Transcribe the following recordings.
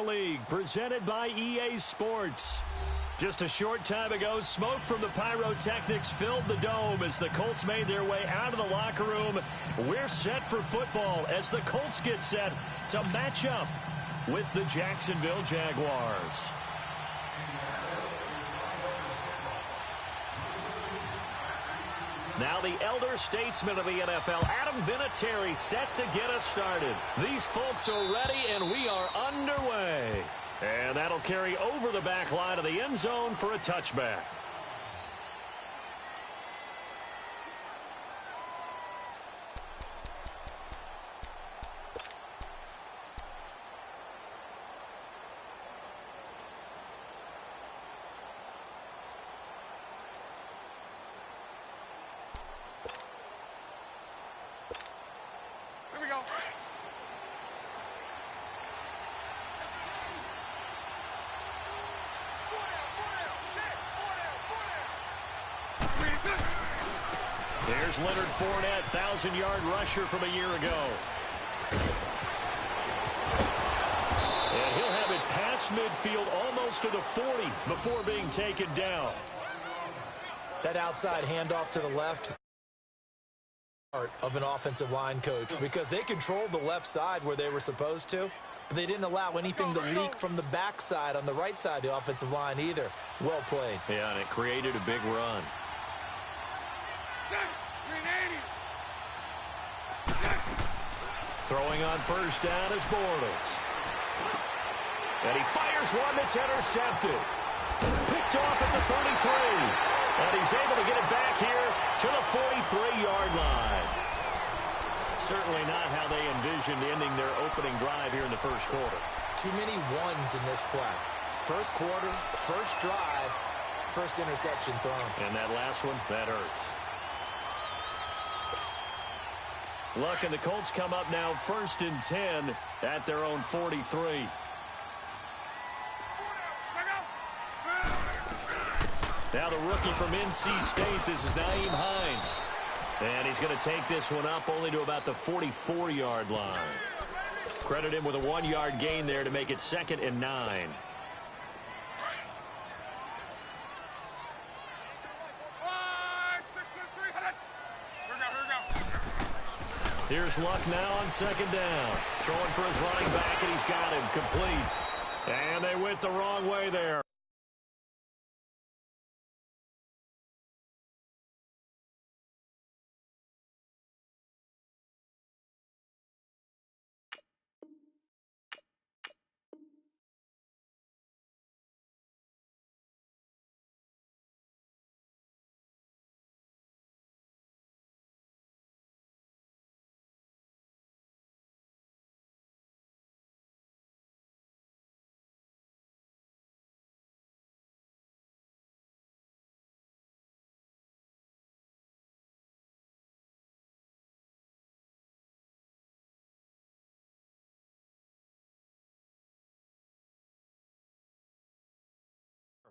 League presented by EA Sports. Just a short time ago, smoke from the pyrotechnics filled the dome as the Colts made their way out of the locker room. We're set for football as the Colts get set to match up with the Jacksonville Jaguars. Now the elder statesman of the NFL, Adam Vinatieri, set to get us started. These folks are ready, and we are underway. And that'll carry over the back line of the end zone for a touchback. There's Leonard Fournette, 1,000-yard rusher from a year ago. And he'll have it past midfield almost to the 40 before being taken down. That outside handoff to the left part of an offensive line coach because they controlled the left side where they were supposed to, but they didn't allow anything to leak from the backside on the right side of the offensive line either. Well played. Yeah, and it created a big run. Throwing on first down is Bortles. And he fires one that's intercepted. Picked off at the 33. And he's able to get it back here to the 43-yard line. Certainly not how they envisioned ending their opening drive here in the first quarter. Too many ones in this play. First quarter, first drive, first interception thrown. And that last one, that hurts. Luck, and the Colts come up now 1st and 10 at their own 43. Now the rookie from NC State, this is Nyheim Hines. And he's going to take this one up only to about the 44-yard line. Credit him with a 1-yard gain there to make it 2nd and 9. Here's Luck now on 2nd down. Throwing for his running back, and he's got him complete. And they went the wrong way there.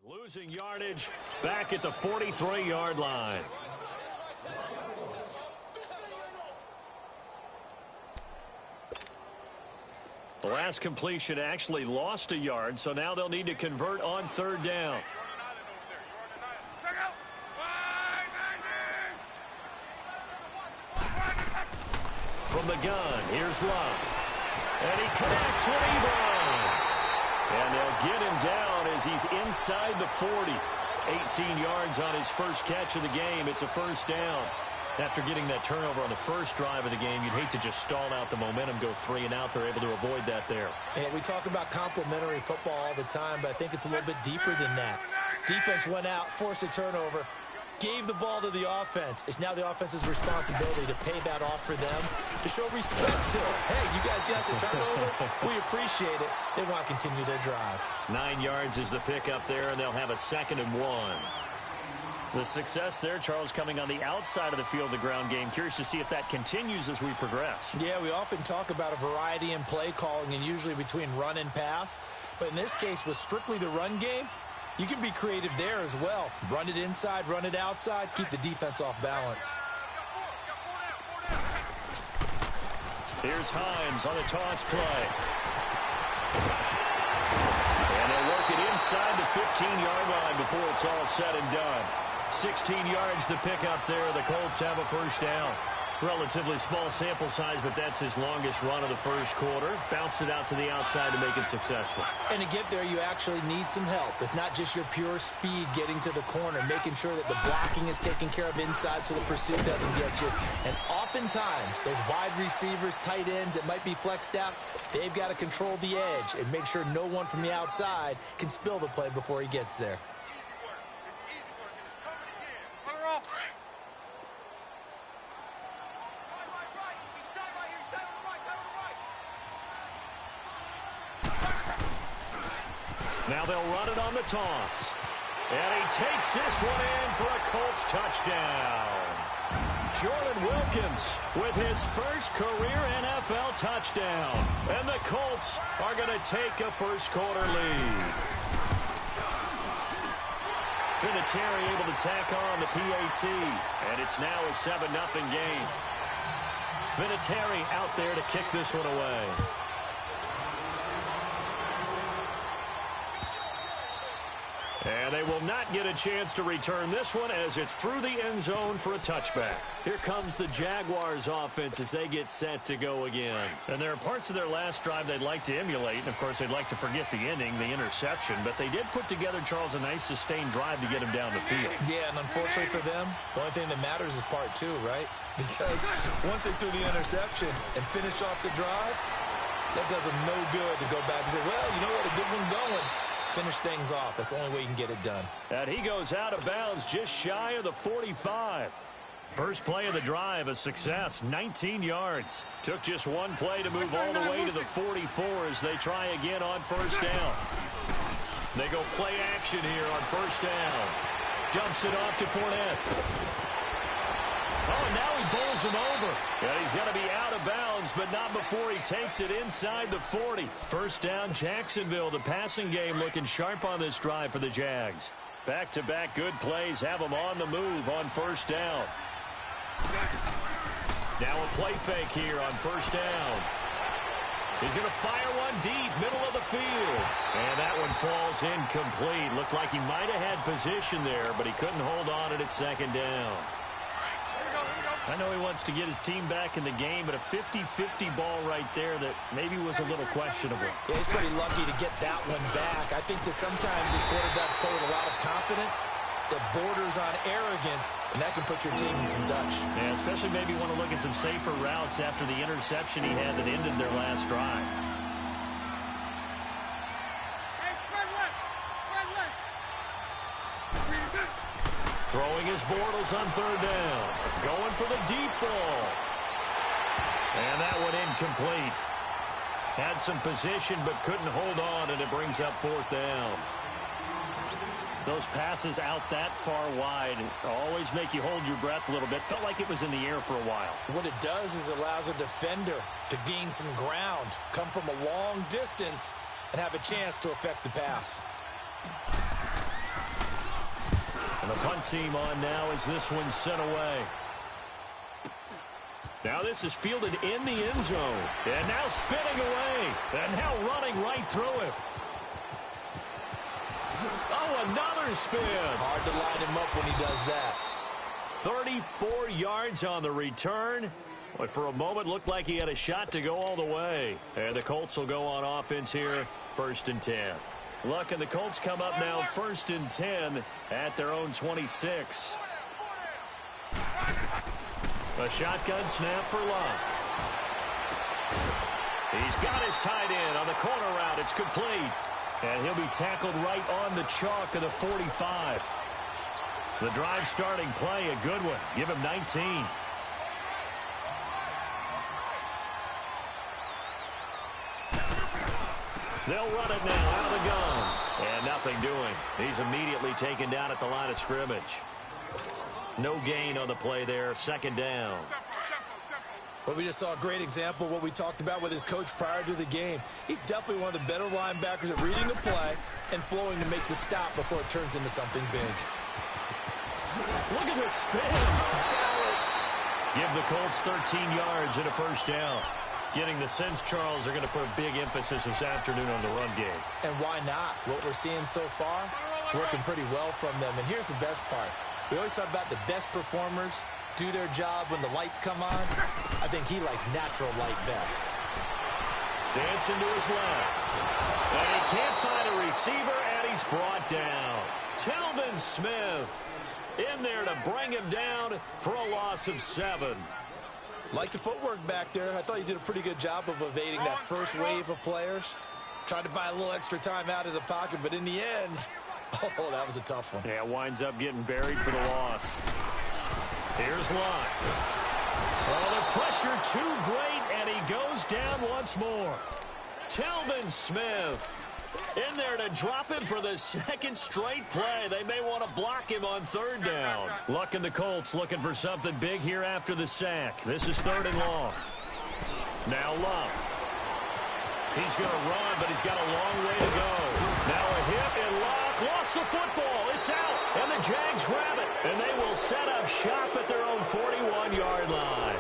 Losing yardage back at the 43-yard line. The last completion actually lost a yard, so now they'll need to convert on 3rd down. From the gun, here's Luck. And he connects with Ebron. And they'll get him down as he's inside the 40. 18 yards on his first catch of the game. It's a 1st down. After getting that turnover on the first drive of the game, you'd hate to just stall out the momentum, go 3 and out. They're able to avoid that there. And we talk about complementary football all the time, but I think it's a little bit deeper than that. Defense went out, forced a turnover, gave the ball to the offense. It's now the offense's responsibility to pay that off for them, to show respect to it. Hey, you guys got the turnover. We appreciate it. They want to continue their drive. 9 yards is the pickup there, and they'll have a 2nd and 1. The success there, Charles, coming on the outside of the field, the ground game. Curious to see if that continues as we progress. Yeah, we often talk about a variety in play calling and usually between run and pass. But in this case, with strictly the run game, you can be creative there as well. Run it inside, run it outside, keep the defense off balance. Here's Hines on a toss play. inside the 15-yard line before it's all said and done. 16 yards to pick up there. The Colts have a first down. Relatively small sample size, but that's his longest run of the first quarter. Bounced it out to the outside to make it successful. And to get there, you actually need some help. It's not just your pure speed getting to the corner, making sure that the blocking is taken care of inside so the pursuit doesn't get you. And oftentimes, those wide receivers, tight ends that might be flexed out, they've got to control the edge and make sure no one from the outside can spill the play before he gets there. Now they'll run it on the toss. And he takes this one in for a Colts touchdown. Jordan Wilkins with his first career NFL touchdown. And the Colts are going to take a first-quarter lead. Vinatieri able to tack on the PAT. And it's now a 7-0 game. Vinatieri out there to kick this one away. And they will not get a chance to return this one as it's through the end zone for a touchback. Here comes the Jaguars offense as they get set to go again. And there are parts of their last drive they'd like to emulate. And, of course, they'd like to forget the ending, the interception. But they did put together, Charles, a nice sustained drive to get him down the field. Yeah, and unfortunately for them, the only thing that matters is part two, right? Because once they threw the interception and finished off the drive, that does them no good to go back and say, well, you know what, a good one going. Finish things off. That's the only way you can get it done. And he goes out of bounds just shy of the 45. First play of the drive, a success, 19 yards. Took just one play to move all the way to the 44 as they try again on first down. They go play action here on first down. Dumps it off to Fournette. Oh, and now he bowls him over. And he's going to be out of bounds, but not before he takes it inside the 40. First down, Jacksonville. The passing game looking sharp on this drive for the Jags. Back-to-back good plays have them on the move on first down. Now a play fake here on first down. He's going to fire one deep, middle of the field. And that one falls incomplete. Looked like he might have had position there, but he couldn't hold on at second down. I know he wants to get his team back in the game, but a 50-50 ball right there that maybe was a little questionable. Yeah, he's pretty lucky to get that one back. I think that sometimes these quarterbacks play with a lot of confidence that borders on arrogance, and that can put your team in some Dutch. Yeah, especially maybe want to look at some safer routes after the interception he had that ended their last drive. Throwing his Bortles on third down. Going for the deep ball. And that one incomplete. Had some position but couldn't hold on, and it brings up fourth down. Those passes out that far wide always make you hold your breath a little bit. Felt like it was in the air for a while. What it does is it allows a defender to gain some ground, come from a long distance, and have a chance to affect the pass. And the punt team on now as this one's sent away. Now this is fielded in the end zone. And now spinning away. And now running right through it. Oh, another spin. Hard to line him up when he does that. 34 yards on the return. But for a moment looked like he had a shot to go all the way. And the Colts will go on offense here, 1st and 10. Luck, and the Colts come up now 1st and 10 at their own 26. A shotgun snap for Luck. He's got his tight end on the corner route. It's complete. And he'll be tackled right on the chalk of the 45. The drive starting play, a good one. Give him 19. They'll run it now out of the gun. And nothing doing. He's immediately taken down at the line of scrimmage. No gain on the play there. 2nd down. Well, we just saw a great example of what we talked about with his coach prior to the game. He's definitely one of the better linebackers at reading the play and flowing to make the stop before it turns into something big. Look at this spin. Balance. Give the Colts 13 yards and a 1st down. Getting the sense, Charles, they're going to put a big emphasis this afternoon on the run game. And why not? What we're seeing so far, it's working pretty well from them. And here's the best part. We always talk about the best performers do their job when the lights come on. I think he likes natural light best. Dancing to his left. And he can't find a receiver, and he's brought down. Telvin Smith in there to bring him down for a loss of 7. Like the footwork back there. I thought you did a pretty good job of evading that first wave of players. Tried to buy a little extra time out of the pocket, but in the end, oh, that was a tough one. Yeah, winds up getting buried for the loss. Here's Lott. Oh, the pressure too great, and he goes down once more. Telvin Smith in there to drop him for the second straight play. They may want to block him on 3rd down. Luck and the Colts looking for something big here after the sack. This is 3rd and long. Now Lott. He's going to run, but he's got a long way to go. Now a hit, and Lott lost the football. It's out, and the Jags grab it. And they will set up shop at their own 41-yard line.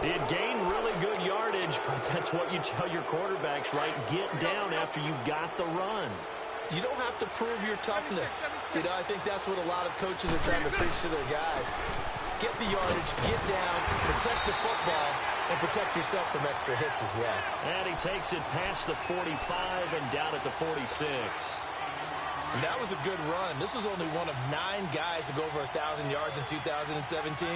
He had gained really good yardage, but that's what you tell your quarterbacks, right? Get down after you got the run. You don't have to prove your toughness. You know, I think that's what a lot of coaches are trying to preach to their guys. Get the yardage, get down, protect the football, and protect yourself from extra hits as well. And he takes it past the 45 and down at the 46. And that was a good run. This was only one of 9 guys to go over 1,000 yards in 2017.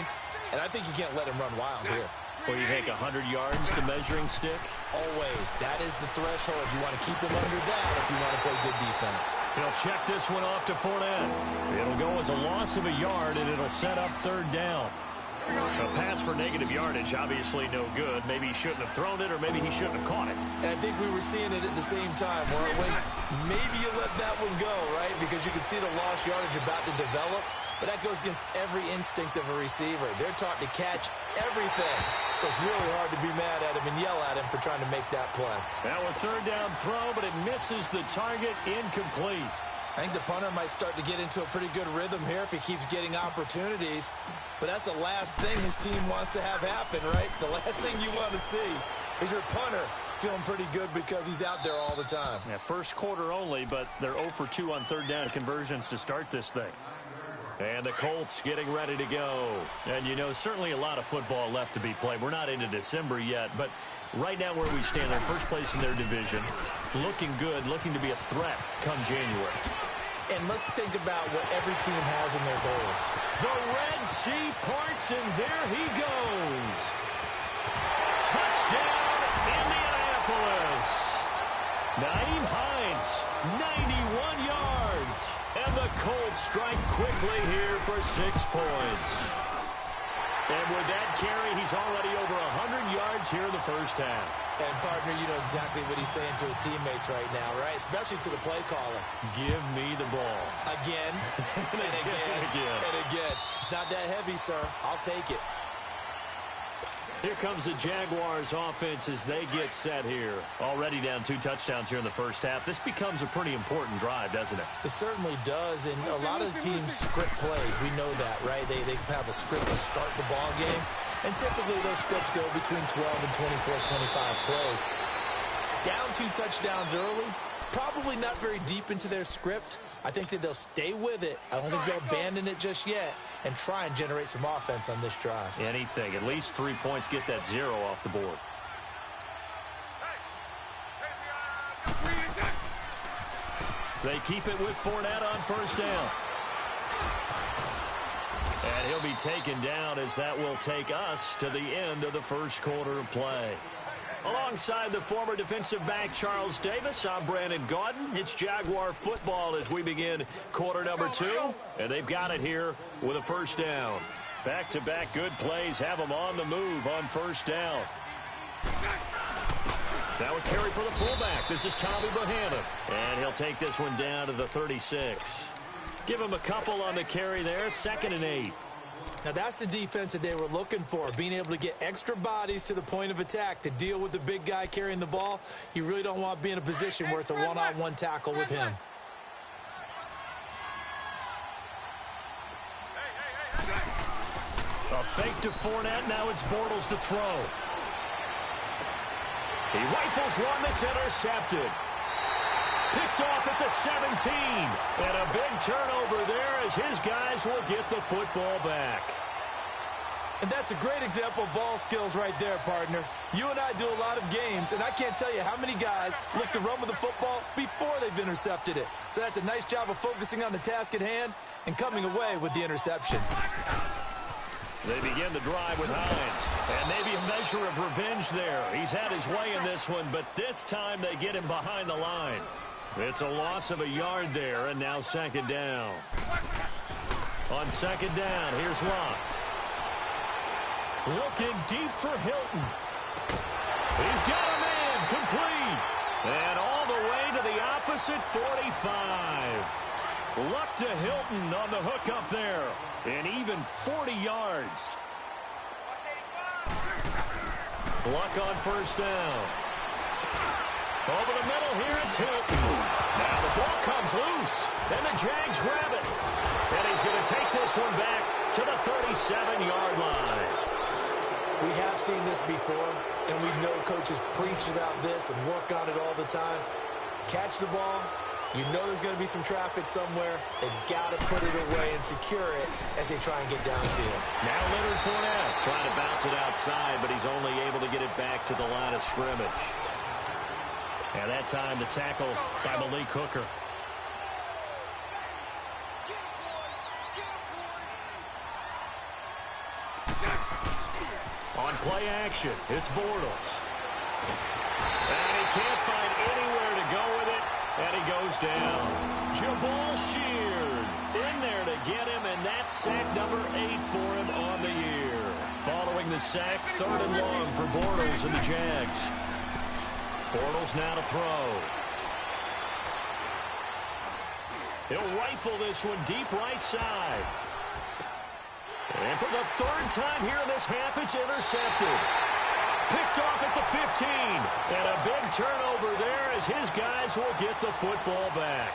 And I think you can't let him run wild here. Well, you take 100 yards, the measuring stick? Always. That is the threshold. You want to keep him under that if you want to play good defense. He'll check this one off to Fournette. It'll go as a loss of a yard, and it'll set up 3rd down. A pass for negative yardage, obviously no good. Maybe he shouldn't have thrown it, or maybe he shouldn't have caught it. And I think we were seeing it at the same time, weren't we? Maybe you let that one go, right? Because you can see the lost yardage about to develop. But that goes against every instinct of a receiver. They're taught to catch everything. So it's really hard to be mad at him and yell at him for trying to make that play. Now a 3rd down throw, but it misses the target, incomplete. I think the punter might start to get into a pretty good rhythm here if he keeps getting opportunities. But that's the last thing his team wants to have happen, right? The last thing you want to see is your punter feeling pretty good because he's out there all the time. Yeah, first quarter only, but they're 0 for 2 on 3rd down conversions to start this thing. And the Colts getting ready to go. And, you know, certainly a lot of football left to be played. We're not into December yet, but right now where we stand, they're first place in their division. Looking good, looking to be a threat come January. And let's think about what every team has in their goals. The Red Sea parts, and there he goes. Touchdown, Indianapolis. Nyheim Hines, 91 yards. And the Colts strike quickly here for 6 points. And with that carry, he's already over 100 yards here in the first half. And, partner, you know exactly what he's saying to his teammates right now, right? Especially to the play caller. Give me the ball. Again, and again, and again. It's not that heavy, sir. I'll take it. Here comes the Jaguars offense as they get set here. Already down 2 touchdowns here in the first half. This becomes a pretty important drive, doesn't it? It certainly does, and a lot of the teams script plays. We know that, right? They have a script to start the ball game, and typically those scripts go between 12 and 24, 25 plays. Down 2 touchdowns early, probably not very deep into their script. I think that they'll stay with it. I don't think they'll abandon it just yet and try and generate some offense on this drive. Anything. At least 3 points, get that 0 off the board. They keep it with Fournette on 1st down. And he'll be taken down as that will take us to the end of the first quarter of play. Alongside the former defensive back Charles Davis, I'm Brandon Gaudin. It's Jaguar football as we begin quarter number 2. And they've got it here with a 1st down. Back-to-back good plays have them on the move on 1st down. Now a carry for the fullback. This is Tommy Bohannon. And he'll take this one down to the 36. Give him a couple on the carry there. 2nd and 8. Now, that's the defense that they were looking for, being able to get extra bodies to the point of attack to deal with the big guy carrying the ball. You really don't want to be in a position where it's a one-on-one tackle with him. A fake to Fournette. Now it's Bortles to throw. He rifles one that's intercepted. Picked off at the 17. And a big turnover there as his guys will get the football back. And that's a great example of ball skills right there, partner. You and I do a lot of games, and I can't tell you how many guys look to run with the football before they've intercepted it. So that's a nice job of focusing on the task at hand and coming away with the interception. They begin the drive with Hines. And maybe a measure of revenge there. He's had his way in this one, but this time they get him behind the line. It's a loss of a yard there, and now second down. On second down, here's Locke. Looking deep for Hilton. He's got a man complete. And all the way to the opposite 45. Luck to Hilton on the hook up there. And even 40 yards. Luck on first down. Over the middle here, it's Hilton. Now the ball comes loose. And the Jags grab it. And he's going to take this one back to the 37-yard line. We have seen this before, and we know coaches preach about this and work on it all the time. Catch the ball. You know there's going to be some traffic somewhere. They've got to put it away and secure it as they try and get downfield. Now Leonard Fournette trying to bounce it outside, but he's only able to get it back to the line of scrimmage. And that time the tackle by Malik Hooker. On play action, it's Bortles. And he can't find anywhere to go with it, and he goes down. Jabal Sheard in there to get him, and that's sack number 8 for him on the year. Following the sack, 3rd and long for Bortles and the Jags. Bortles now to throw. He'll rifle this one deep right side. And for the 3rd time here in this half, it's intercepted. Picked off at the 15. And a big turnover there as his guys will get the football back.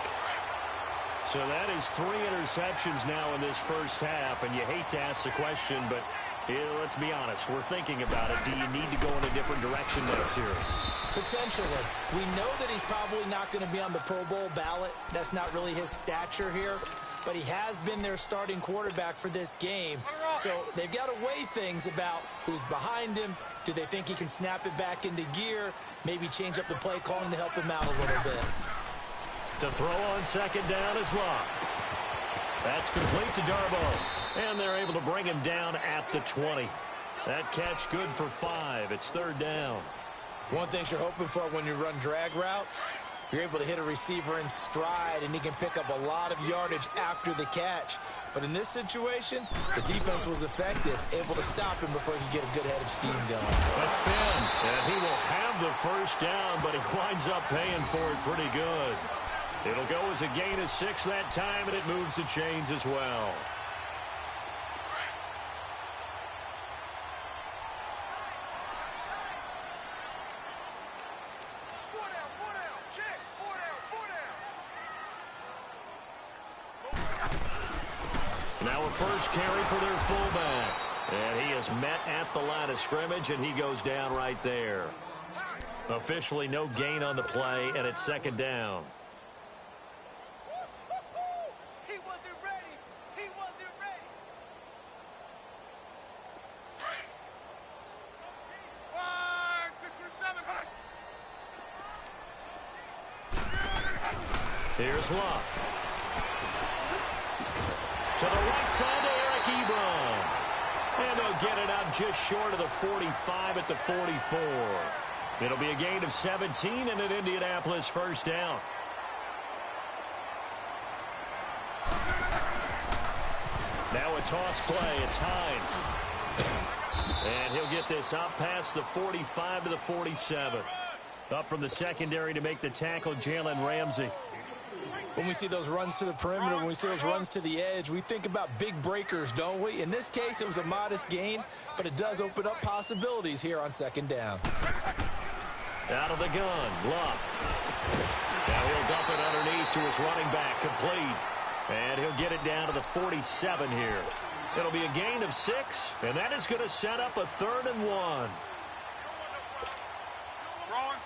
So that is 3 interceptions now in this first half. And you hate to ask the question, but let's be honest. We're thinking about it. Do you need to go in a different direction next year? Potentially. We know that he's probably not going to be on the Pro Bowl ballot. That's not really his stature here. But he has been their starting quarterback for this game. So they've got to weigh things about who's behind him. Do they think he can snap it back into gear? Maybe change up the play calling to help him out a little bit. To throw on second down is Locke. That's complete to Darboh. And they're able to bring him down at the 20. That catch good for 5. It's 3rd down. One thing you're hoping for when you run drag routes, you're able to hit a receiver in stride, and he can pick up a lot of yardage after the catch. But in this situation, the defense was effective, able to stop him before he could get a good head of steam going. A spin, and he will have the first down, but he winds up paying for it pretty good. It'll go as a gain of 6 that time, and it moves the chains as well. Now a first carry for their fullback. And he is met at the line of scrimmage, and he goes down right there. Officially no gain on the play, and it's 2nd down. He wasn't ready. He wasn't ready. 5, 6, 7, Here's Locke. To the right side to Eric Ebron. And they'll get it up just short of the 45 at the 44. It'll be a gain of 17 and an Indianapolis first down. Now a toss play. It's Hines. And he'll get this up past the 45 to the 47. Up from the secondary to make the tackle, Jalen Ramsey. When we see those runs to the perimeter, when we see those runs to the edge, we think about big breakers, don't we? In this case, it was a modest gain, but it does open up possibilities here on 2nd down. Out of the gun, Locke. Now he'll dump it underneath to his running back, complete. And he'll get it down to the 47 here. It'll be a gain of 6, and that is going to set up a 3rd and 1. Wrong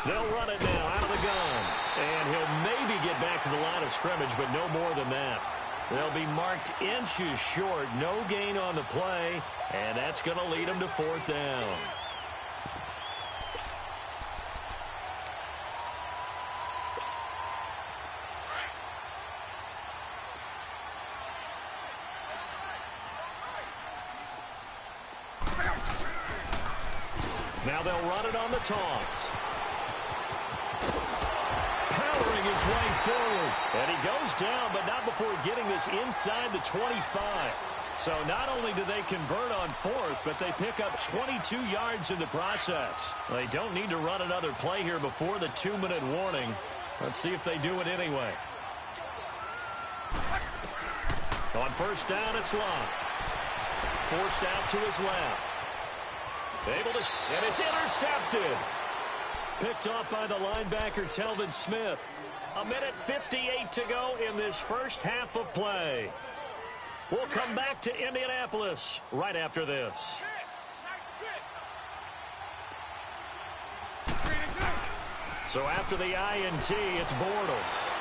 They'll run it now out of the gun. And he'll maybe get back to the line of scrimmage, but no more than that. They'll be marked inches short. No gain on the play, and that's going to lead them to 4th down. Now they'll run it on the toss. Powering his way forward. And he goes down, but not before getting this inside the 25. So not only do they convert on 4th, but they pick up 22 yards in the process. They don't need to run another play here before the 2-minute warning. Let's see if they do it anyway. On 1st down, it's Love. Forced out to his left. Able to, and it's intercepted. Picked off by the linebacker, Telvin Smith. 1:58 to go in this first half of play. We'll come back to Indianapolis right after this. So after the INT, it's Bortles.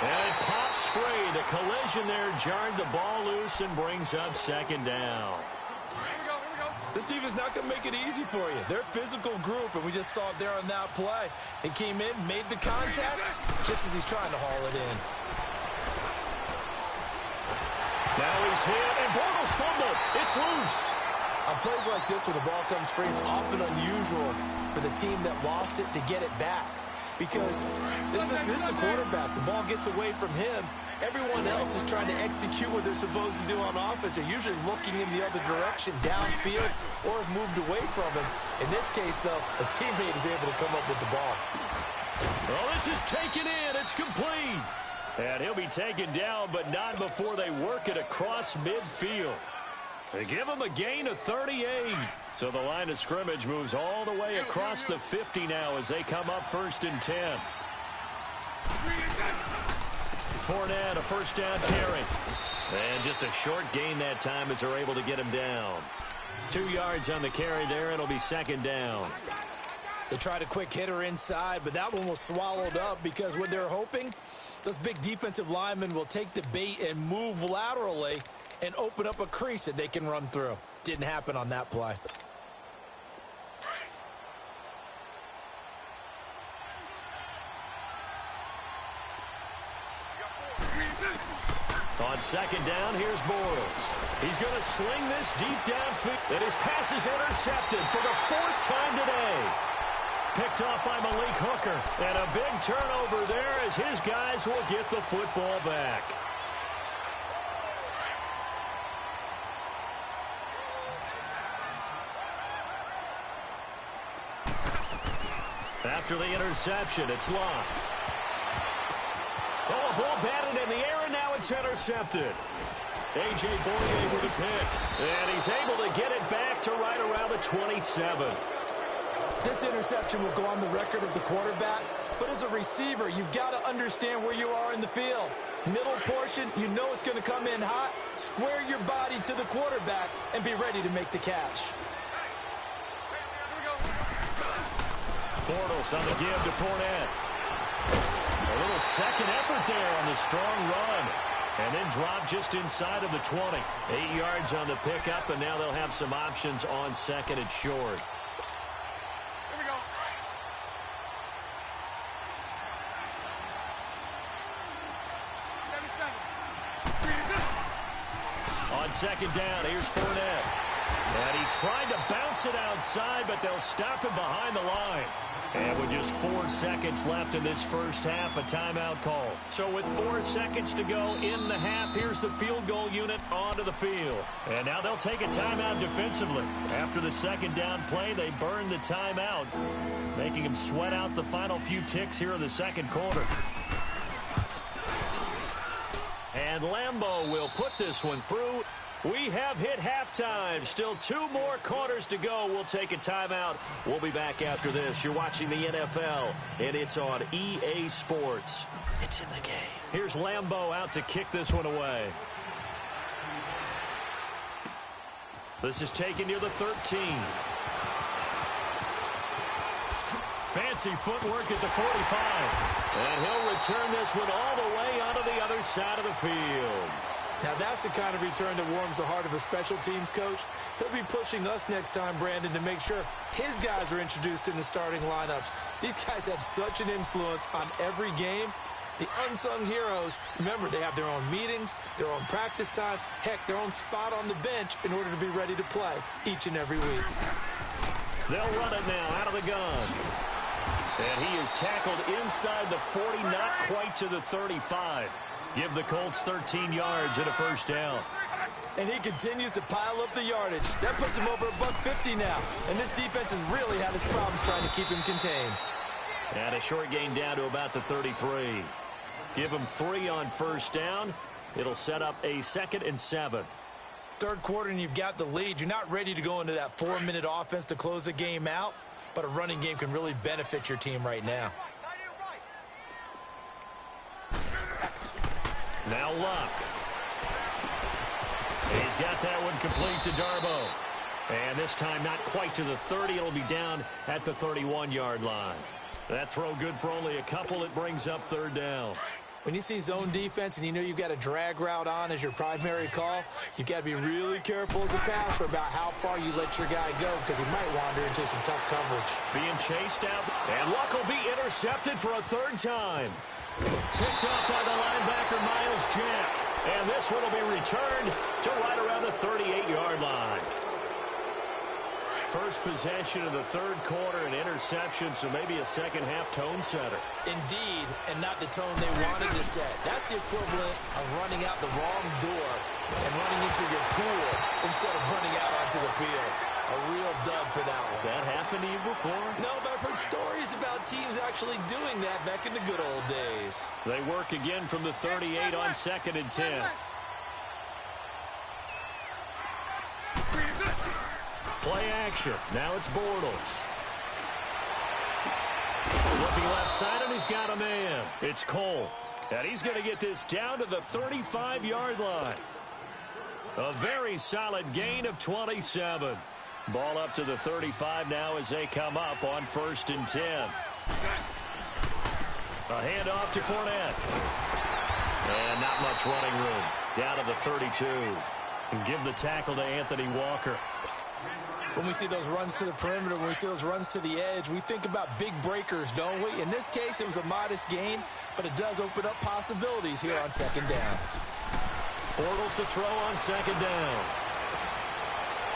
And it pops free. The collision there jarred the ball loose and brings up 2nd down. This defense is not going to make it easy for you. They're a physical group, and we just saw it there on that play. He came in, made the contact, just as he's trying to haul it in. Now he's hit, and Bortles fumbled. It's loose. On plays like this, when the ball comes free, it's often unusual for the team that lost it to get it back. Because this is a quarterback. The ball gets away from him. Everyone else is trying to execute what they're supposed to do on offense. They're usually looking in the other direction, downfield, or have moved away from him. In this case, though, a teammate is able to come up with the ball. Well, this is taken in. It's complete. And he'll be taken down, but not before they work it across midfield. They give him a gain of 38. So the line of scrimmage moves all the way across the 50 now as they come up 1st and 10. Fournette, a 1st down carry. And just a short gain that time as they're able to get him down. 2 yards on the carry there. It'll be 2nd down. They tried a quick hitter inside, but that one was swallowed up because what they're hoping, those big defensive linemen will take the bait and move laterally and open up a crease that they can run through. Didn't happen on that play. On 2nd down, here's Bortles. He's going to sling this deep downfield. And his pass is intercepted for the 4th time today. Picked off by Malik Hooker. And a big turnover there as his guys will get the football back. After the interception, it's Love. Oh, a ball batted in the air, and now it's intercepted. A.J. Boye with a pick. And he's able to get it back to right around the 27. This interception will go on the record of the quarterback, but as a receiver, you've got to understand where you are in the field. Middle portion, you know it's going to come in hot. Square your body to the quarterback and be ready to make the catch. Bortles on the give to Fournette. A little second effort there on the strong run. And then drop just inside of the 20. 8 yards on the pickup, and now they'll have some options on 2nd and short. On 2nd down, here's Fournette. And he tried to bounce it outside, but they'll stop him behind the line. And with just 4 seconds left in this first half, a timeout call. So with 4 seconds to go in the half, here's the field goal unit onto the field. And now they'll take a timeout defensively. After the 2nd down play, they burn the timeout, making them sweat out the final few ticks here in the 2nd quarter. And Lambeau will put this one through. We have hit halftime. Still 2 more quarters to go. We'll take a timeout. We'll be back after this. You're watching the NFL, and it's on EA Sports. It's in the game. Here's Lambeau out to kick this one away. This is taken near the 13. Fancy footwork at the 45. And he'll return this one all the way onto the other side of the field. Now that's the kind of return that warms the heart of a special teams coach. He'll be pushing us next time, Brandon, to make sure his guys are introduced in the starting lineups. These guys have such an influence on every game. The unsung heroes, remember, they have their own meetings, their own practice time, heck, their own spot on the bench in order to be ready to play each and every week. They'll run it now out of the gun. And he is tackled inside the 40, not quite to the 35. Give the Colts 13 yards and a first down. And he continues to pile up the yardage. That puts him over $150 now. And this defense has really had its problems trying to keep him contained. And a short gain down to about the 33. Give him 3 on first down. It'll set up a 2nd and 7. Third quarter and you've got the lead. You're not ready to go into that 4-minute offense to close the game out. But a running game can really benefit your team right now. Now Luck. He's got that one complete to Darbo. And this time not quite to the 30. It'll be down at the 31-yard line. That throw good for only a couple. It brings up 3rd down. When you see zone defense and you know you've got a drag route on as your primary call, you've got to be really careful as a passer about how far you let your guy go because he might wander into some tough coverage. Being chased out, and Luck will be intercepted for a 3rd time. Picked up by the linebacker, Miles Jack. And this one will be returned to right around the 38-yard line. First possession of the third quarter, an interception, so maybe a second-half tone setter. Indeed, and not the tone they wanted to set. That's the equivalent of running out the wrong door and running into your pool instead of running out onto the field. A real dud for that one. Has that happened to you before? No, but I've heard stories about teams actually doing that back in the good old days. They work again from the 38 on 2nd and 10. Play action. Now it's Bortles. Looking left side, and he's got a man. It's Cole. And he's going to get this down to the 35-yard line. A very solid gain of 27. Ball up to the 35 now as they come up on 1st and 10. A handoff to Fournette. And not much running room. Down to the 32. And give the tackle to Anthony Walker. When we see those runs to the perimeter, when we see those runs to the edge, we think about big breakers, don't we? In this case, it was a modest gain, but it does open up possibilities here on 2nd down. Bortles to throw on 2nd down.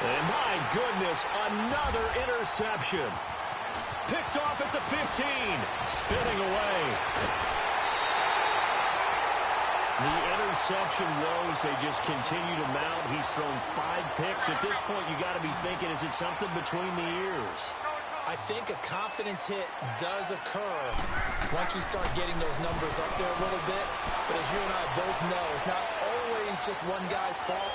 And my goodness, another interception. Picked off at the 15. Spinning away. The interception woes, they just continue to mount. He's thrown 5 picks. At this point, you got to be thinking, is it something between the ears? I think a confidence hit does occur once you start getting those numbers up there a little bit. But as you and I both know, it's not always just one guy's fault.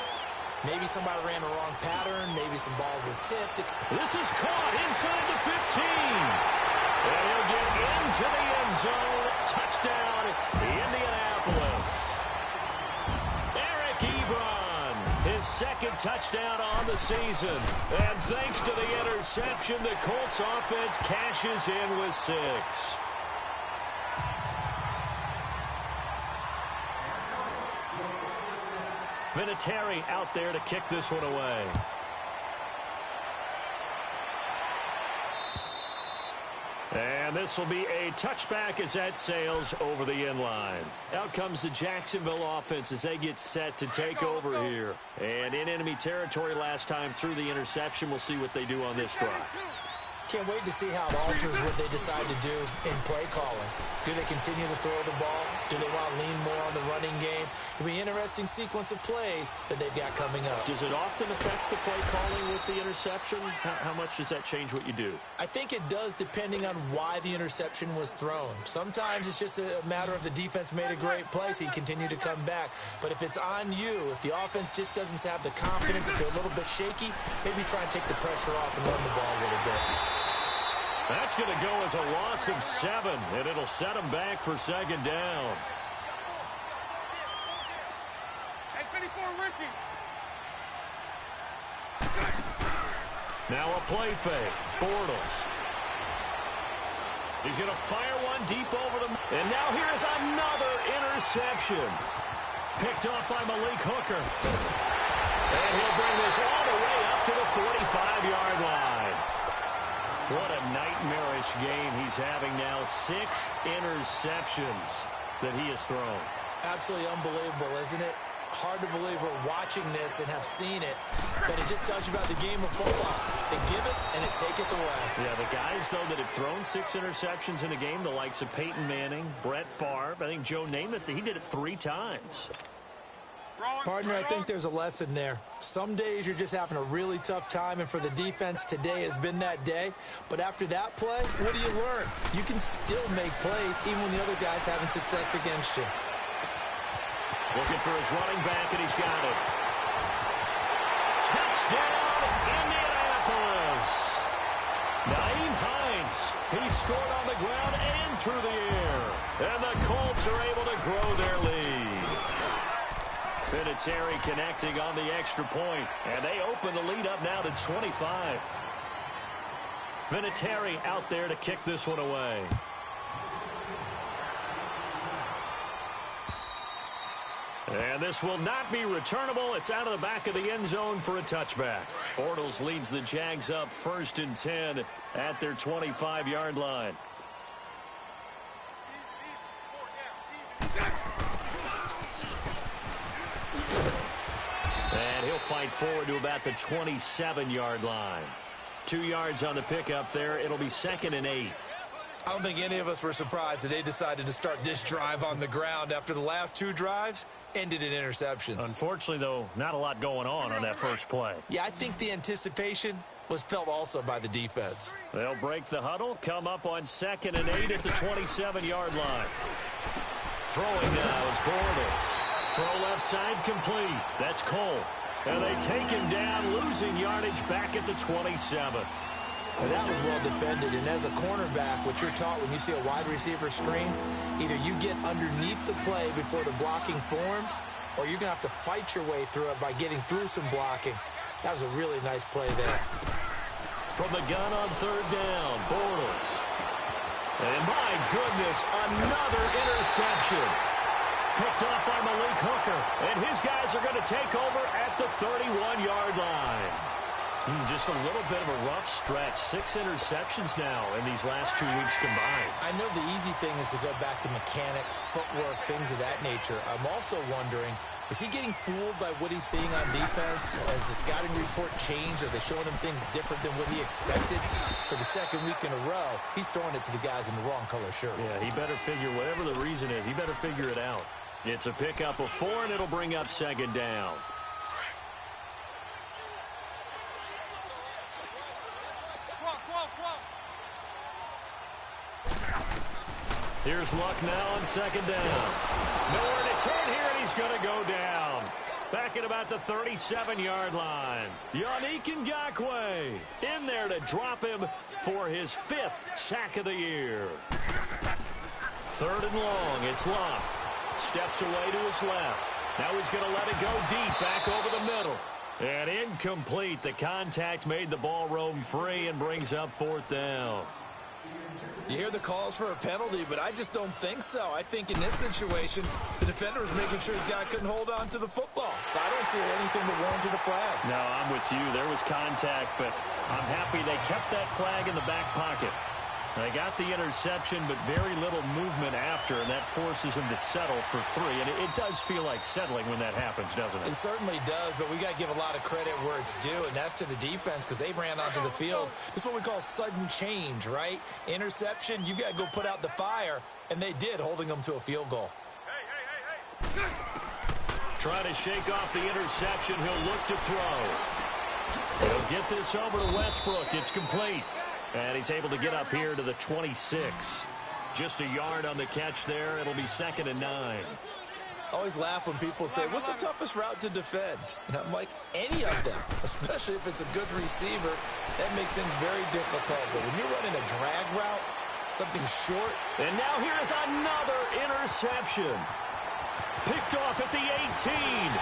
Maybe somebody ran the wrong pattern. Maybe some balls were tipped. This is caught inside the 15. And he'll get into the end zone. Touchdown, Indianapolis. Eric Ebron, his 2nd touchdown on the season. And thanks to the interception, the Colts offense cashes in with 6. Vinatieri out there to kick this one away. And this will be a touchback as that sails over the end line. Out comes the Jacksonville offense as they get set to take over here. And in enemy territory last time through the interception. We'll see what they do on this drive. Can't wait to see how it alters what they decide to do in play calling. Do they continue to throw the ball? Do they want to lean more on the running game? It'll be an interesting sequence of plays that they've got coming up. Does it often affect the play calling with the interception? How much does that change what you do? I think it does depending on why the interception was thrown. Sometimes it's just a matter of the defense made a great play, so you continue to come back. But if it's on you, if the offense just doesn't have the confidence, if they're a little bit shaky, maybe try and take the pressure off and run the ball a little bit. That's going to go as a loss of 7, and it'll set them back for 2nd down. Now a play fake. Bortles. He's going to fire one deep over the... And now here's another interception. Picked up by Malik Hooker. And he'll bring this all the way up to the 45-yard line. What a nightmarish game he's having now. 6 interceptions that he has thrown. Absolutely unbelievable, isn't it? Hard to believe we're watching this and have seen it, but it just tells you about the game of football. They give it and it taketh away. Yeah, the guys, though, that have thrown 6 interceptions in a game, the likes of Peyton Manning, Brett Favre, I think Joe Namath, he did it 3 times. Partner, I think there's a lesson there. Some days you're just having a really tough time, and for the defense, today has been that day. But after that play, what do you learn? You can still make plays even when the other guy's having success against you. Looking for his running back, and he's got it. Touchdown, Indianapolis. Nyheim Hines, he scored on the ground and through the air. And the Colts are able to grow their lead. Vinatieri connecting on the extra point, and they open the lead up now to 25. Vinatieri out there to kick this one away. And this will not be returnable. It's out of the back of the end zone for a touchback. Bortles leads the Jags up 1st and 10 at their 25-yard line. And he'll fight forward to about the 27-yard line. 2 yards on the pickup there. It'll be 2nd and 8. I don't think any of us were surprised that they decided to start this drive on the ground after the last 2 drives ended in interceptions. Unfortunately, though, not a lot going on that first play. Yeah, I think the anticipation was felt also by the defense. They'll break the huddle, come up on 2nd and 8 at the 27-yard line. Throwing now is Bortles. Throw left side complete. That's Cole. And they take him down, losing yardage back at the 27. And that was well defended. And as a cornerback, what you're taught when you see a wide receiver screen, either you get underneath the play before the blocking forms, or you're going to have to fight your way through it by getting through some blocking. That was a really nice play there. From the gun on 3rd down, Bortles. And my goodness, another interception. Picked off by Malik Hooker. And his guys are going to take over at the 31-yard line. Just a little bit of a rough stretch. 6 interceptions now in these last 2 weeks combined. I know the easy thing is to go back to mechanics, footwork, things of that nature. I'm also wondering, is he getting fooled by what he's seeing on defense? Has the scouting report changed? Are they showing him things different than what he expected? For the 2nd week in a row, he's throwing it to the guys in the wrong color shirts. Yeah, he better figure, whatever the reason is, he better figure it out. It's a pickup of 4, and it'll bring up 2nd down. Here's Luck now on 2nd down. Nowhere to turn here, and he's going to go down. Back at about the 37-yard line. Yannick Ngakoue in there to drop him for his 5th sack of the year. 3rd and long. It's Luck. Steps away to his left. Now he's going to let it go deep back over the middle. And incomplete. The contact made the ball roam free and brings up 4th down. You hear the calls for a penalty, but I just don't think so. I think in this situation, the defender was making sure his guy couldn't hold on to the football. So I don't see anything to warrant to the flag. No, I'm with you. There was contact, but I'm happy they kept that flag in the back pocket. They got the interception, but very little movement after, and that forces him to settle for 3. And it does feel like settling when that happens, doesn't it? It certainly does, but we got to give a lot of credit where it's due, and that's to the defense because they ran onto the field. This is what we call sudden change, right? Interception, you got to go put out the fire, and they did, holding them to a field goal. Hey. Trying to shake off the interception. He'll look to throw. He'll get this over to Westbrook. It's complete. And he's able to get up here to the 26. Just a yard on the catch there. It'll be 2nd and 9. I always laugh when people say, what's the toughest route to defend? And I'm like, any of them, especially if it's a good receiver. That makes things very difficult. But when you're running a drag route, something short. And now here's another interception. Picked off at the 18.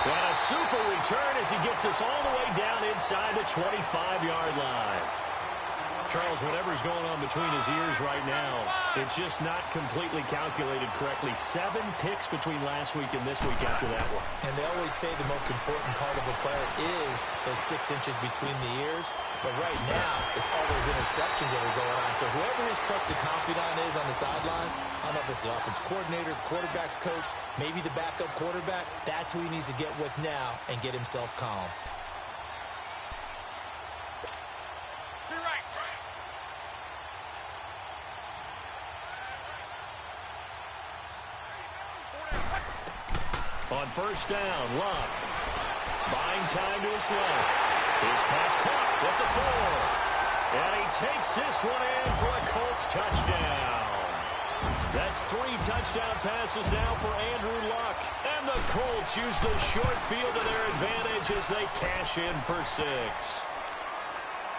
And a super return as he gets us all the way down inside the 25-yard line. Charles, whatever's going on between his ears right now, it's just not completely calculated correctly. 7 picks between last week and this week after that one. And they always say the most important part of a player is those 6 inches between the ears. But right now, it's all those interceptions that are going on. So whoever his trusted confidant is on the sidelines, I don't know if it's the offense coordinator, the quarterback's coach, maybe the backup quarterback, that's who he needs to get with now and get himself calm. On first down, Luck buying time to his left. His pass caught with the 4. And he takes this one in for a Colts touchdown. That's 3 touchdown passes now for Andrew Luck. And the Colts use the short field to their advantage as they cash in for 6.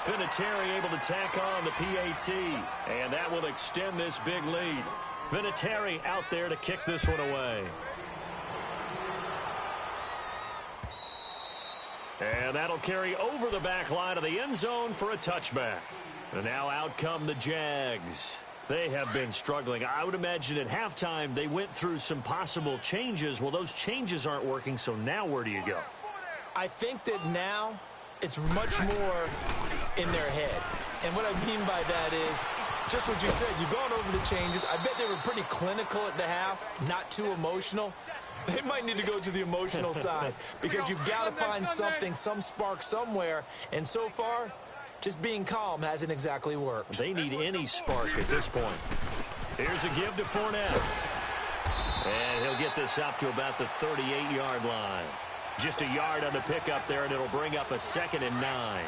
Vinatieri able to tack on the PAT. And that will extend this big lead. Vinatieri out there to kick this one away. And that'll carry over the back line of the end zone for a touchback. And now out come the Jags. They have been struggling. I would imagine at halftime they went through some possible changes. Well, those changes aren't working, so now where do you go? I think that now it's much more in their head. And what I mean by that is just what you said. You've gone over the changes. I bet they were pretty clinical at the half, not too emotional. They might need to go to the emotional side because you've got to find something, some spark somewhere. And so far, just being calm hasn't exactly worked. They need any spark at this point. Here's a give to Fournette. And he'll get this up to about the 38-yard line. Just a yard on the pickup there, and it'll bring up a 2nd and 9.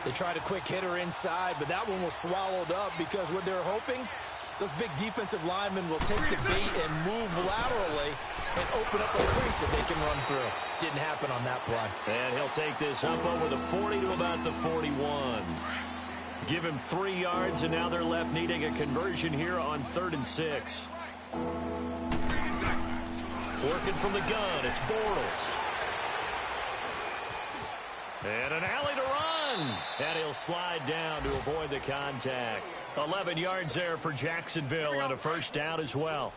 They tried a quick hitter inside, but that one was swallowed up because what they're hoping, those big defensive linemen will take the bait and move laterally and open up a crease that they can run through. Didn't happen on that play. And he'll take this up over the 40 to about the 41. Give him 3 yards, and now they're left needing a conversion here on 3rd and 6. Working from the gun, it's Bortles. And an alley to run. And he'll slide down to avoid the contact. 11 yards there for Jacksonville and a first down as well.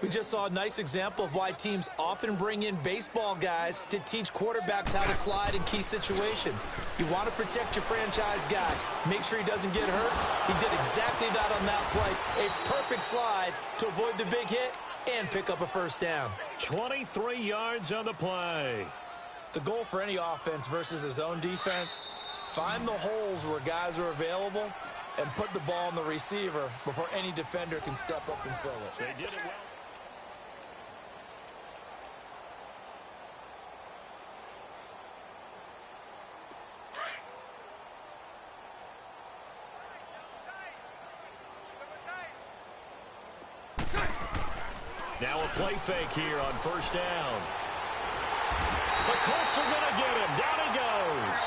We just saw a nice example of why teams often bring in baseball guys to teach quarterbacks how to slide in key situations. You want to protect your franchise guy. Make sure he doesn't get hurt. He did exactly that on that play. A perfect slide to avoid the big hit and pick up a first down. 23 yards on the play. The goal for any offense versus a zone defense, find the holes where guys are available and put the ball on the receiver before any defender can step up and fill it. They did it well. Now a play fake here on first down. The Colts are going to get him. Down he goes.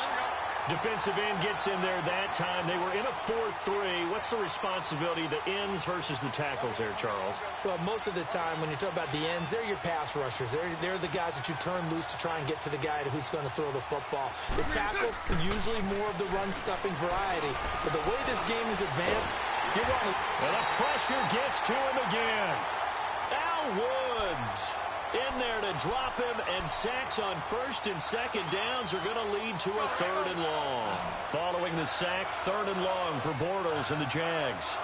Defensive end gets in there that time. They were in a 4-3. What's the responsibility, the ends versus the tackles there, Charles? Well, most of the time when you talk about the ends, they're your pass rushers. They're the guys that you turn loose to try and get to the guy who's going to throw the football. The tackles, usually more of the run-stuffing variety. But the way this game is advanced, you're wrong. And the pressure gets to him again. Al Woods in there to drop him, and sacks on 1st and 2nd downs are going to lead to a 3rd and long. Following the sack, 3rd and long for Bortles and the Jags.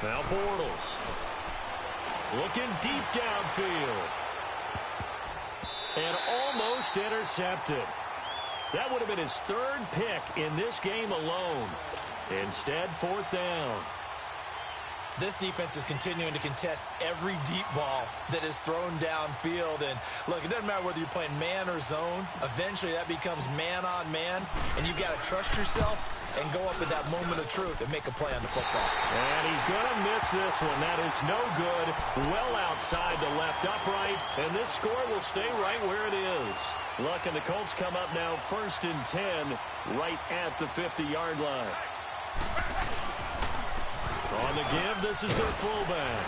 Now Bortles looking deep downfield. And almost intercepted. That would have been his 3rd pick in this game alone. Instead, 4th down. This defense is continuing to contest every deep ball that is thrown downfield. And, look, it doesn't matter whether you're playing man or zone. Eventually, that becomes man-on-man, and you've got to trust yourself and go up at that moment of truth and make a play on the football. And he's going to miss this one. That is no good. Well outside the left upright, and this score will stay right where it is. Luck and the Colts come up now 1st and 10 right at the 50-yard line. On the give, this is their fullback.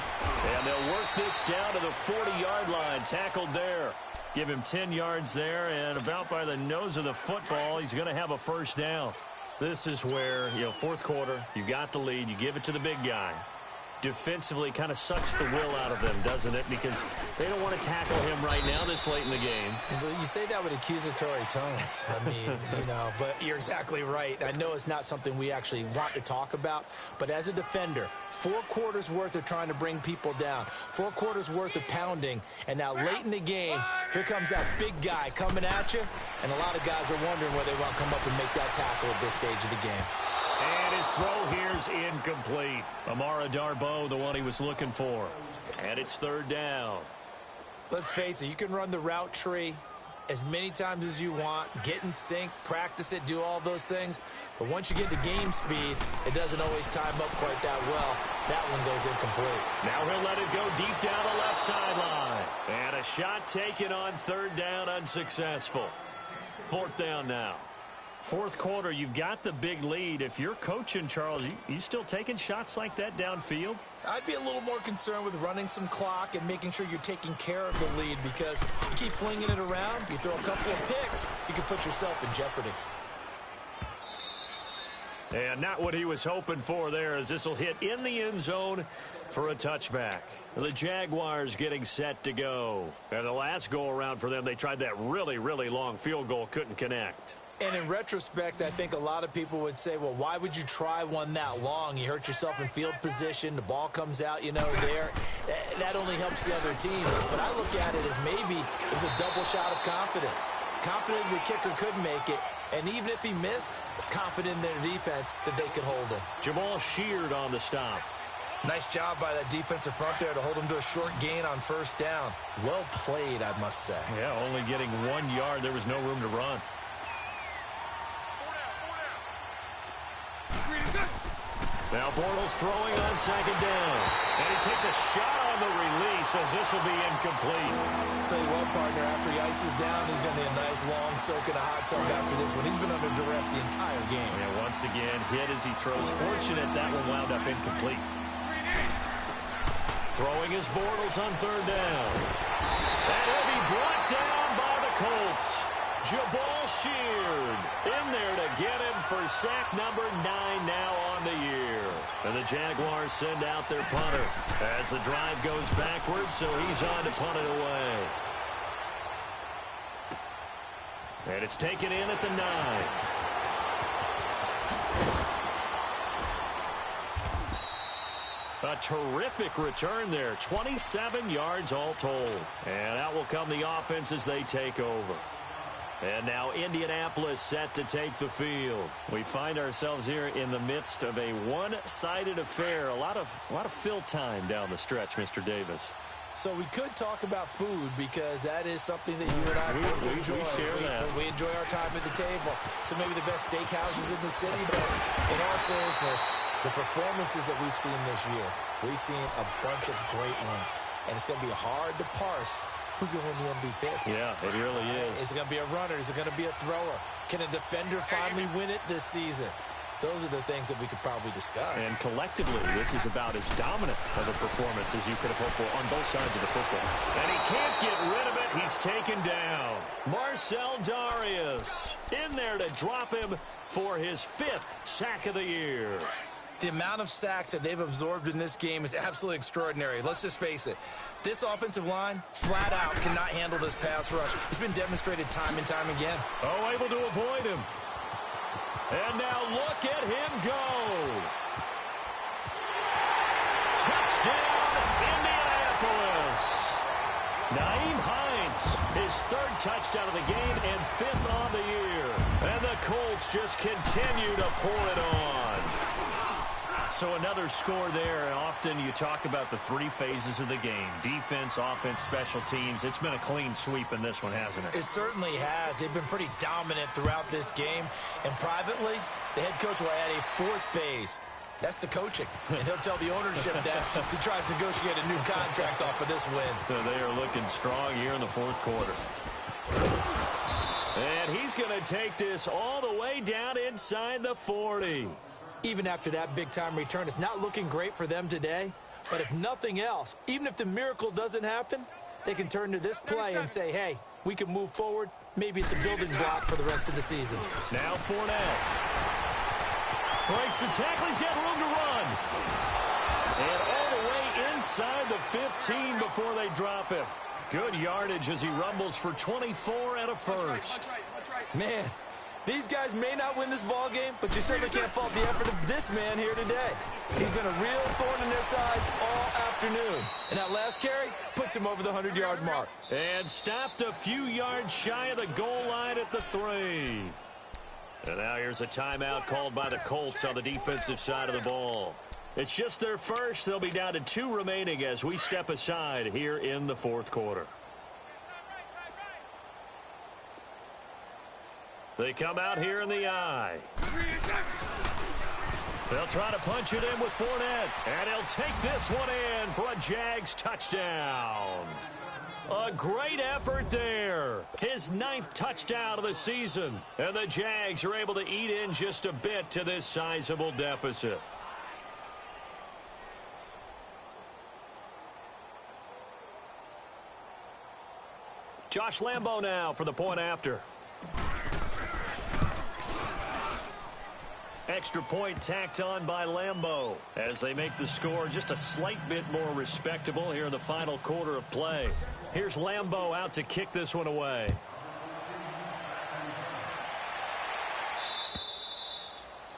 And they'll work this down to the 40-yard line. Tackled there. Give him 10 yards there, and about by the nose of the football, he's going to have a first down. This is where, fourth quarter, you got the lead, you give it to the big guy. Defensively kind of sucks the will out of them, doesn't it? Because they don't want to tackle him right now this late in the game. Well, you say that with accusatory tones. I mean, but you're exactly right. I know it's not something we actually want to talk about, but as a defender, 4 quarters worth of trying to bring people down, 4 quarters worth of pounding, and now late in the game, here comes that big guy coming at you, and a lot of guys are wondering whether they want to come up and make that tackle at this stage of the game. And his throw here's incomplete. Amara Darboh, the one he was looking for. And it's third down. Let's face it, you can run the route tree as many times as you want, get in sync, practice it, do all those things. But once you get to game speed, it doesn't always time up quite that well. That one goes incomplete. Now he'll let it go deep down the left sideline. And a shot taken on third down, unsuccessful. Fourth down now. Fourth quarter, you've got the big lead. If you're coaching, Charles, you still taking shots like that downfield? I'd be a little more concerned with running some clock and making sure you're taking care of the lead, because you keep flinging it around, you throw a couple of picks, you can put yourself in jeopardy. And not what he was hoping for there, as this will hit in the end zone for a touchback. The Jaguars getting set to go. And the last go-around for them, they tried that really, really long field goal, couldn't connect. And in retrospect, I think a lot of people would say, well, why would you try one that long? You hurt yourself in field position. The ball comes out, there. That only helps the other team. But I look at it as maybe it's a double shot of confidence. Confident the kicker could make it. And even if he missed, confident in their defense that they could hold him. Jamal Sheard on the stop. Nice job by that defensive front there to hold him to a short gain on first down. Well played, I must say. Yeah, only getting 1 yard. There was no room to run. Now Bortles throwing on second down. And he takes a shot on the release as this will be incomplete. Tell you what, partner, after he ices down, he's going to need a nice long soak in a hot tub after this one. He's been under duress the entire game. And once again, hit as he throws. Fortunate that one wound up incomplete. Throwing his Bortles on third down. And he'll be brought down by the Colts. Jamal Sheard in there to get him for sack number 9 now on the year. And the Jaguars send out their punter as the drive goes backwards, so he's on to punt it away. And it's taken in at the 9. A terrific return there. 27 yards all told. And out will come the offense as they take over. And now Indianapolis set to take the field. We find ourselves here in the midst of a one-sided affair. A lot of fill time down the stretch, Mr. Davis. So we could talk about food, because that is something that you and I enjoy. We share that. We enjoy our time at the table. So maybe the best steakhouses in the city, but in all seriousness, the performances that we've seen this year, we've seen a bunch of great ones. And it's going to be hard to parse who's going to win the MVP. Yeah, it really is. Is it going to be a runner? Is it going to be a thrower? Can a defender finally win it this season? Those are the things that we could probably discuss. And collectively, this is about as dominant of a performance as you could have hoped for on both sides of the football. And he can't get rid of it. He's taken down. Marcel Darius in there to drop him for his 5th sack of the year. The amount of sacks that they've absorbed in this game is absolutely extraordinary. Let's just face it. This offensive line, flat out, cannot handle this pass rush. It's been demonstrated time and time again. Oh, able to avoid him. And now look at him go. Touchdown, Indianapolis. Nyheim Hines, his 3rd touchdown of the game and 5th on the year. And the Colts just continue to pour it on. So another score there, and often you talk about the 3 phases of the game. Defense, offense, special teams. It's been a clean sweep in this one, hasn't it? It certainly has. They've been pretty dominant throughout this game. And privately, the head coach will add a 4th phase. That's the coaching. And he'll tell the ownership that as he tries to negotiate a new contract off of this win. So they are looking strong here in the 4th quarter. And he's going to take this all the way down inside the 40. even after that big-time return. It's not looking great for them today, but if nothing else, even if the miracle doesn't happen, they can turn to this play and say, hey, we can move forward. Maybe it's a building block for the rest of the season. Now Fournette. Breaks the tackle. He's got room to run. And all the way inside the 15 before they drop him. Good yardage as he rumbles for 24 and a first. Man, these guys may not win this ball game, but you certainly can't fault the effort of this man here today. He's been a real thorn in their sides all afternoon. And that last carry puts him over the 100-yard mark. And stopped a few yards shy of the goal line at the 3. And now here's a timeout called by the Colts on the defensive side of the ball. It's just their first. They'll be down to 2 remaining as we step aside here in the fourth quarter. They come out here in the eye. They'll try to punch it in with Fournette. And he'll take this one in for a Jags touchdown. A great effort there. His 9th touchdown of the season. And the Jags are able to eat in just a bit to this sizable deficit. Josh Lambo now for the point after. Extra point tacked on by Lambo as they make the score just a slight bit more respectable here in the final quarter of play. Here's Lambo out to kick this one away.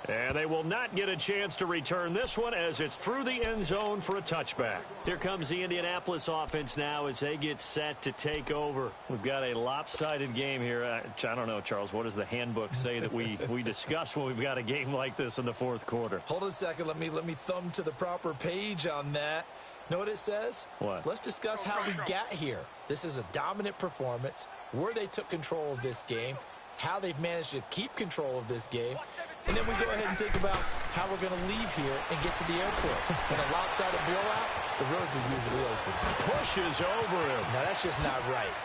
And they will not get a chance to return this one as it's through the end zone for a touchback. Here comes the Indianapolis offense now as they get set to take over. We've got a lopsided game here. I don't know, Charles, what does the handbook say that we discuss when we've got a game like this in the fourth quarter? Hold on a second. Let me thumb to the proper page on that. Know what it says? What? Let's discuss how we got here. This is a dominant performance, where they took control of this game, how they've managed to keep control of this game, and then we go ahead and think about how we're going to leave here and get to the airport. In a lopsided blowout, the roads are usually open. Pushes over him. Now, that's just not right.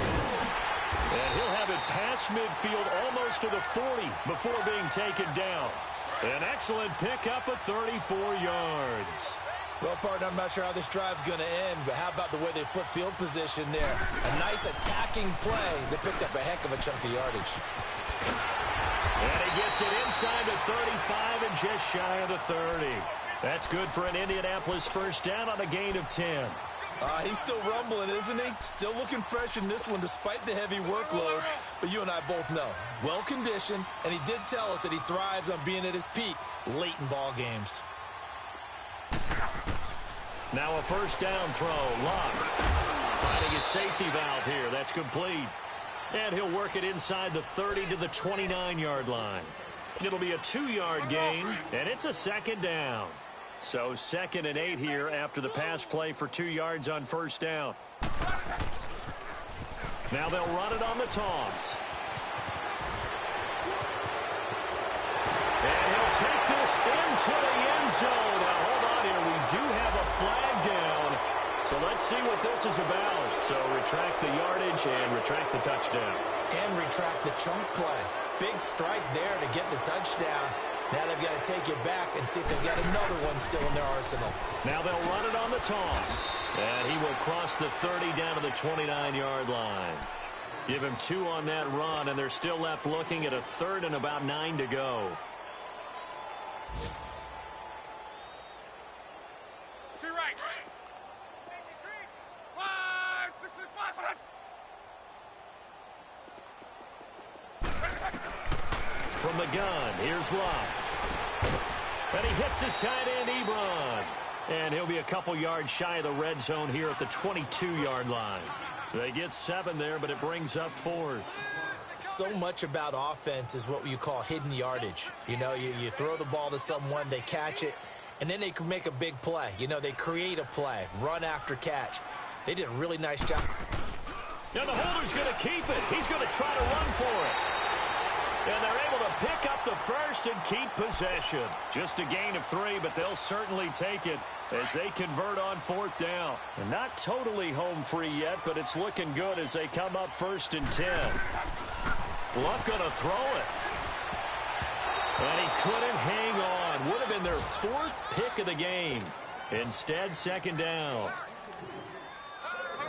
And he'll have it past midfield almost to the 40 before being taken down. An excellent pickup of 34 yards. Well, partner, I'm not sure how this drive's going to end, but how about the way they flip field position there? A nice attacking play that picked up a heck of a chunk of yardage. And he gets it inside the 35 and just shy of the 30. That's good for an Indianapolis first down on a gain of 10. He's still rumbling, isn't he? Still looking fresh in this one despite the heavy workload. But you and I both know, well-conditioned, and he did tell us that he thrives on being at his peak late in ball games. Now a first down throw. Locke finding his safety valve here. That's complete. And he'll work it inside the 30 to the 29-yard line. It'll be a 2-yard gain, and it's a second down. So 2nd and 8 here after the pass play for 2 yards on first down. Now they'll run it on the toss. And he'll take this into the end zone. Now hold on here. We do have a flag down. So let's see what this is about. So retract the yardage and retract the touchdown. And retract the chunk play. Big strike there to get the touchdown. Now they've got to take it back and see if they've got another one still in their arsenal. Now they'll run it on the toss. And he will cross the 30 down to the 29-yard line. Give him 2 on that run, and they're still left looking at a 3rd and about 9 to go. Be right. From the gun, here's Locke. And he hits his tight end, Ebron. And he'll be a couple yards shy of the red zone here at the 22-yard line. They get 7 there, but it brings up 4th. So much about offense is what you call hidden yardage. You know, you throw the ball to someone, they catch it, and then they can make a big play. You know, they create a play, run after catch. They did a really nice job. Now the holder's going to keep it. He's going to try to run for it. And they're able to pick up the first and keep possession. Just a gain of 3, but they'll certainly take it as they convert on 4th down. And not totally home free yet, but it's looking good as they come up 1st and 10. Luck going to throw it. And he couldn't hang on. Would have been their 4th pick of the game. Instead, 2nd down.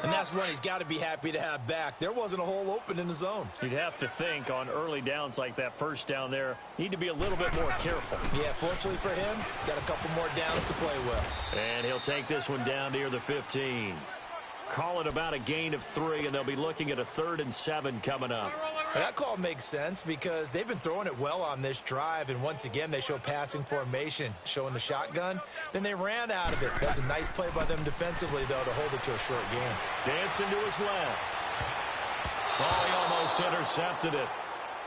And that's one he's got to be happy to have back. There wasn't a hole open in the zone. You'd have to think on early downs like that first down there, need to be a little bit more careful. Yeah, fortunately for him, got a couple more downs to play with. And he'll take this one down near the 15. Call it about a gain of 3, and they'll be looking at a 3rd and 7 coming up. That call makes sense because they've been throwing it well on this drive, and once again, they show passing formation, showing the shotgun. Then they ran out of it. That's a nice play by them defensively, though, to hold it to a short game. Dancing to his left. Oh, he almost intercepted it.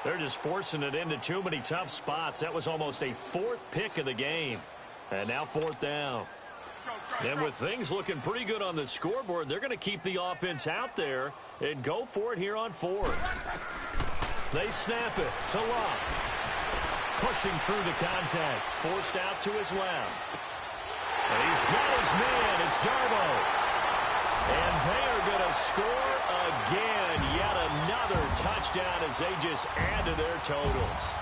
They're just forcing it into too many tough spots. That was almost a 4th pick of the game. And now 4th down. And with things looking pretty good on the scoreboard, they're going to keep the offense out there and go for it here on 4th. They snap it to Love. Pushing through the contact. Forced out to his left. And he's got his man. It's Darbo. And they are going to score again. Yet another touchdown as they just add to their totals.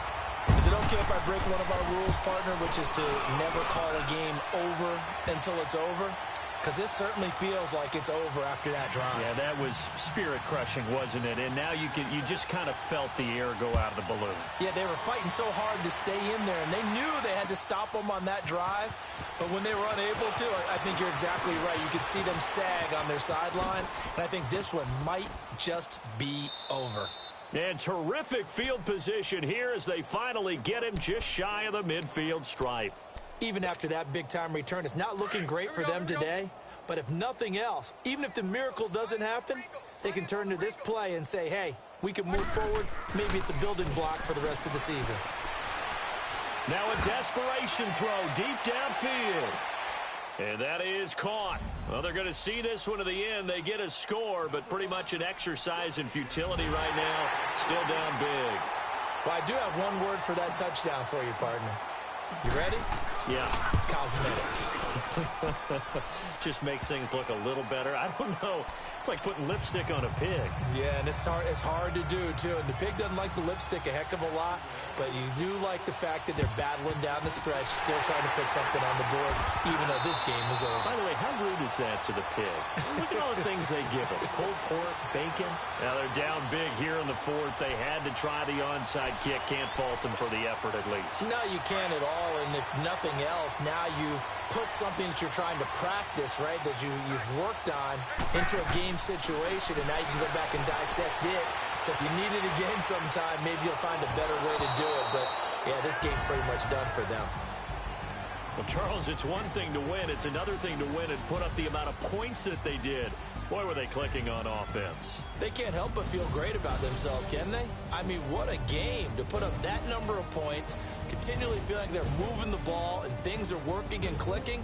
Is it okay if I break one of our rules, partner, which is to never call a game over until it's over? Because this certainly feels like it's over after that drive. Yeah, that was spirit-crushing, wasn't it? And now you just kind of felt the air go out of the balloon. Yeah, they were fighting so hard to stay in there, and they knew they had to stop them on that drive. But when they were unable to, I think you're exactly right. You could see them sag on their sideline, and I think this one might just be over. And terrific field position here as they finally get him just shy of the midfield stripe. Even after that big-time return, it's not looking great for them today. But if nothing else, even if the miracle doesn't happen, they can turn to this play and say, hey, we can move forward. Maybe it's a building block for the rest of the season. Now a desperation throw deep downfield. And that is caught. Well, they're going to see this one to the end. They get a score, but pretty much an exercise in futility right now. Still down big. Well, I do have one word for that touchdown for you, partner. You ready? Yeah. Cosmetics. Just makes things look a little better. I don't know. It's like putting lipstick on a pig. Yeah, and it's hard to do, too. And the pig doesn't like the lipstick a heck of a lot, but you do like the fact that they're battling down the stretch, still trying to put something on the board, even though this game is over. By the way, how rude is that to the pig? Look at all the things they give us. Pulled pork, bacon. Now they're down big here in the 4th. They had to try the onside kick. Can't fault them for the effort at least. No, you can't at all. And if nothing else, now you've put something that you're trying to practice, right, that you've worked on into a game situation, and now you can go back and dissect it. So if you need it again sometime, maybe you'll find a better way to do it. But, yeah, this game's pretty much done for them. Well, Charles, it's one thing to win. It's another thing to win and put up the amount of points that they did. Boy, were they clicking on offense. They can't help but feel great about themselves, can they? I mean, what a game to put up that number of points, continually feeling like they're moving the ball and things are working and clicking.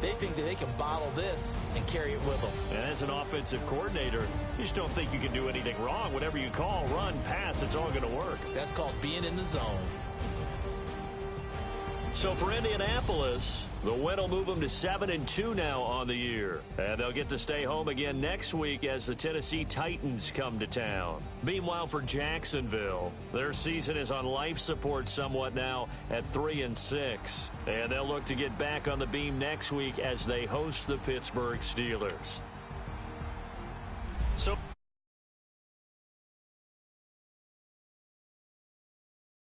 They think that they can bottle this and carry it with them. And as an offensive coordinator, you just don't think you can do anything wrong. Whatever you call, run, pass, it's all going to work. That's called being in the zone. So for Indianapolis, the win will move them to 7-2 now on the year. And they'll get to stay home again next week as the Tennessee Titans come to town. Meanwhile, for Jacksonville, their season is on life support somewhat now at 3-6. And they'll look to get back on the beam next week as they host the Pittsburgh Steelers.